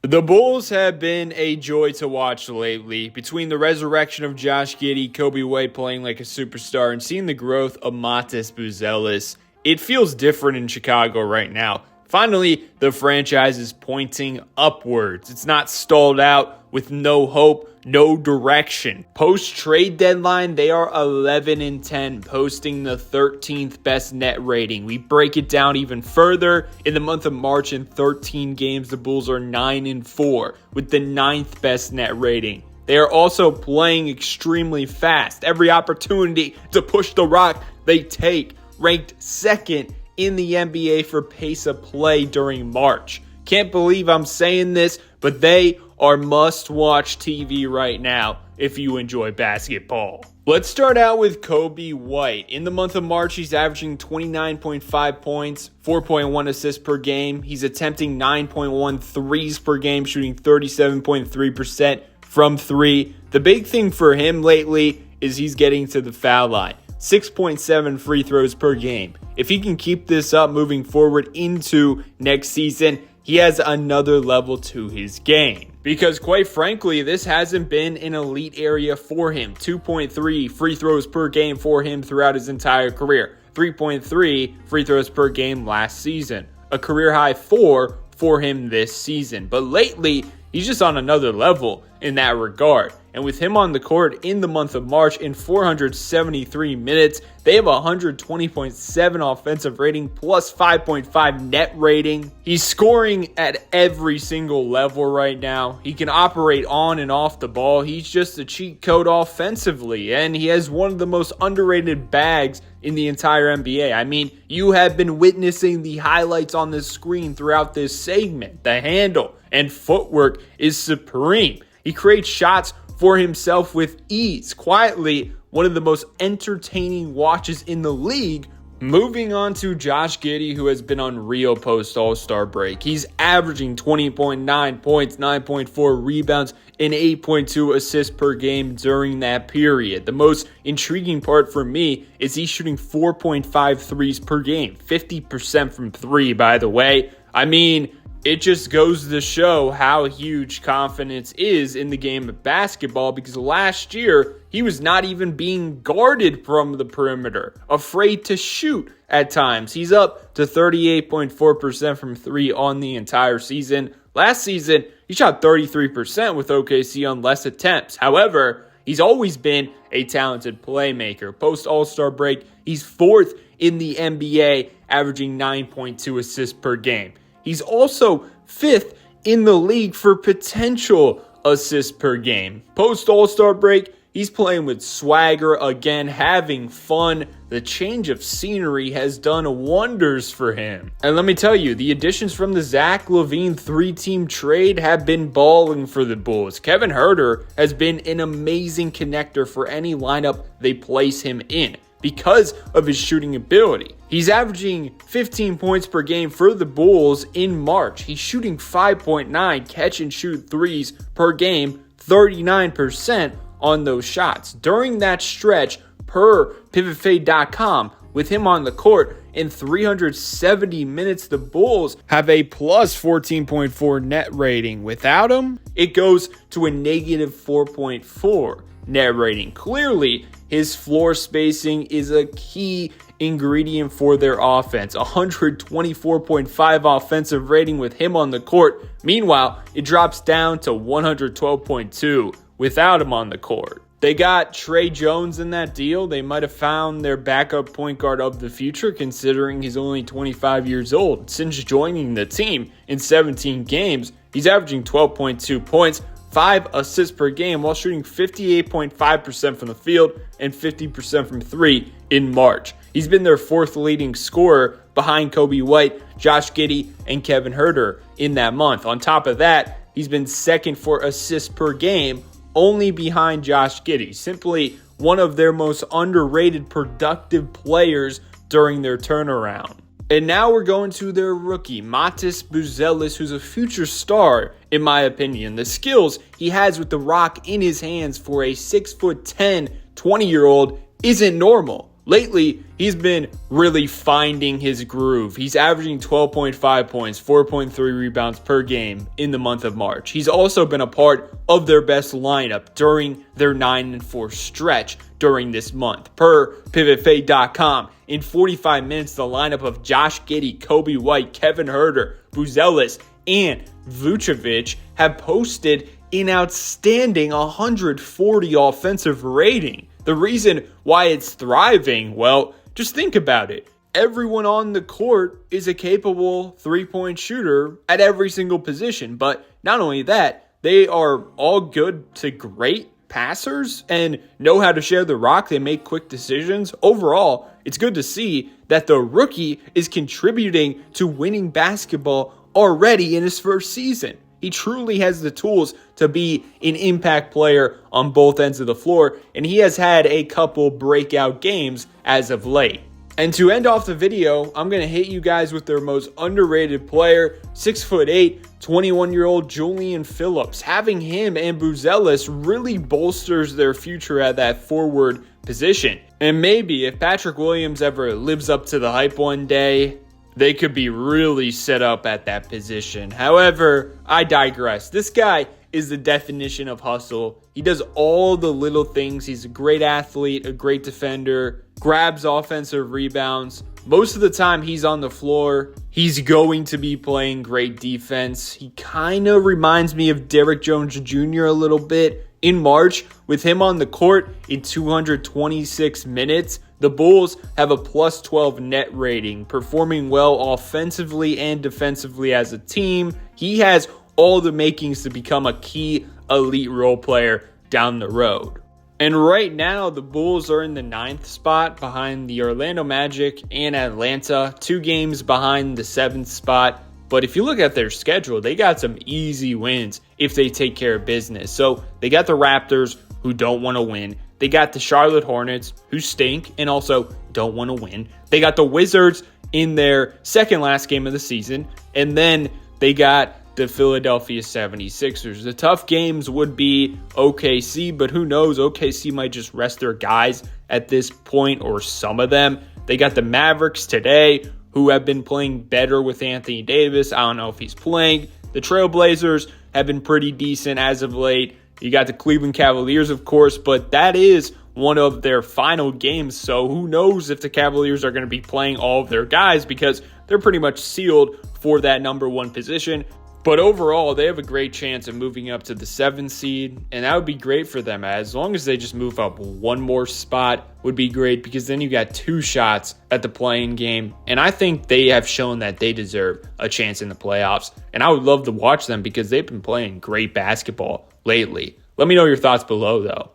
The Bulls have been a joy to watch lately. Between the resurrection of Josh Giddey, Coby White playing like a superstar, and seeing the growth of Buzelis, it feels different in Chicago right now. Finally, the franchise is pointing upwards. It's not stalled out with no hope, no direction. Post-trade deadline, they are 11-10, posting the 13th best net rating. We break it down even further. In the month of March, in 13 games, the Bulls are 9-4 with the 9th best net rating. They are also playing extremely fast. Every opportunity to push the rock, they take. Ranked second in the NBA for pace of play during March. Can't believe I'm saying this, but they are must-watch TV right now if you enjoy basketball. Let's start out with Coby White. In the month of March, he's averaging 29.5 points, 4.1 assists per game. He's attempting 9.1 threes per game, shooting 37.3% from three. The big thing for him lately is he's getting to the foul line. 6.7 free throws per game. If he can keep this up moving forward into next season, he has another level to his game. Because quite frankly, this hasn't been an elite area for him. 2.3 free throws per game for him throughout his entire career. 3.3 free throws per game last season. A career high 4 for him this season. But lately, he's just on another level in that regard. And with him on the court in the month of March in 473 minutes, they have 120.7 offensive rating plus 5.5 net rating. He's scoring at every single level right now. He can operate on and off the ball. He's just a cheat code offensively, and he has one of the most underrated bags in the entire NBA. I mean, you have been witnessing the highlights on the screen throughout this segment. The handle and footwork is supreme. He creates shots for himself with ease. Quietly, one of the most entertaining watches in the league. Moving on to Josh Giddey, who has been unreal post All-Star break. He's averaging 20.9 points, 9.4 rebounds, and 8.2 assists per game during that period. The most intriguing part for me is he's shooting 4.5 threes per game, 50% from three, by the way. I mean, it just goes to show how huge confidence is in the game of basketball, because last year he was not even being guarded from the perimeter, afraid to shoot at times. He's up to 38.4% from three on the entire season. Last season, he shot 33% with OKC on less attempts. However, he's always been a talented playmaker. Post All-Star break, he's fourth in the NBA, averaging 9.2 assists per game. He's also fifth in the league for potential assists per game. Post All-Star break, he's playing with swagger again, having fun. The change of scenery has done wonders for him. And let me tell you, the additions from the Zach LaVine 3-team trade have been balling for the Bulls. Kevin Huerter has been an amazing connector for any lineup they place him in, because of his shooting ability. He's averaging 15 points per game for the Bulls in March. He's shooting 5.9 catch and shoot threes per game, 39% on those shots. During that stretch, per pivotfade.com, with him on the court in 370 minutes, the Bulls have a plus 14.4 net rating. Without him, it goes to a negative 4.4 net rating. Clearly, his floor spacing is a key ingredient for their offense. 124.5 offensive rating with him on the court. Meanwhile, it drops down to 112.2 without him on the court. They got Trey Jones in that deal. They might have found their backup point guard of the future, considering he's only 25 years old. Since joining the team in 17 games, he's averaging 12.2 points, 5 assists per game, while shooting 58.5% from the field and 50% from three in March. He's been their fourth leading scorer behind Coby White, Josh Giddey, and Kevin Huerter in that month. On top of that, he's been second for assists per game, only behind Josh Giddey. Simply one of their most underrated productive players during their turnaround. And now we're going to their rookie, Buzelis, who's a future star, in my opinion. The skills he has with the rock in his hands for a 6'10", 20-year-old isn't normal. lately, he's been really finding his groove. He's averaging 12.5 points, 4.3 rebounds per game in the month of March. He's also been a part of their best lineup during their 9-4 stretch during this month. Per PivotFade.com, in 45 minutes, the lineup of Josh Giddey, Coby White, Kevin Huerter, Buzelis, and Vucevic have posted an outstanding 140 offensive rating. The reason why it's thriving, well, just think about it. Everyone on the court is a capable three-point shooter at every single position. But not only that, they are all good to great passers and know how to share the rock. They make quick decisions. Overall, it's good to see that the rookie is contributing to winning basketball already in his first season. He truly has the tools to be an impact player on both ends of the floor, and he has had a couple breakout games as of late. And to end off the video, I'm going to hit you guys with their most underrated player, 6'8", 21-year-old Julian Phillips. Having him and Buzelis really bolsters their future at that forward position. And maybe if Patrick Williams ever lives up to the hype one day, they could be really set up at that position. However, I digress. This guy is the definition of hustle. He does all the little things. He's a great athlete, a great defender, grabs offensive rebounds. Most of the time he's on the floor, he's going to be playing great defense. He kind of reminds me of Derrick Jones Jr. a little bit. In March, with him on the court in 226 minutes, the Bulls have a plus 12 net rating, performing well offensively and defensively as a team. He has all the makings to become a key elite role player down the road. And right now, the Bulls are in the 9th spot behind the Orlando Magic and Atlanta, 2 games behind the 7th spot. But if you look at their schedule, they got some easy wins if they take care of business. So they got the Raptors, who don't want to win. They got the Charlotte Hornets, who stink and also don't want to win. They got the Wizards in their second last game of the season. And then they got the Philadelphia 76ers. The tough games would be OKC, but who knows? OKC might just rest their guys at this point, or some of them. They got the Mavericks today, who have been playing better with Anthony Davis. I don't know if he's playing. The Trailblazers have been pretty decent as of late. You got the Cleveland Cavaliers, of course, but that is one of their final games. So who knows if the Cavaliers are going to be playing all of their guys, because they're pretty much sealed for that number 1 position. But overall, they have a great chance of moving up to the 7th seed, and that would be great for them. As long as they just move up one more spot would be great, because then you got 2 shots at the play-in game, and I think they have shown that they deserve a chance in the playoffs, and I would love to watch them because they've been playing great basketball lately. Let me know your thoughts below, though.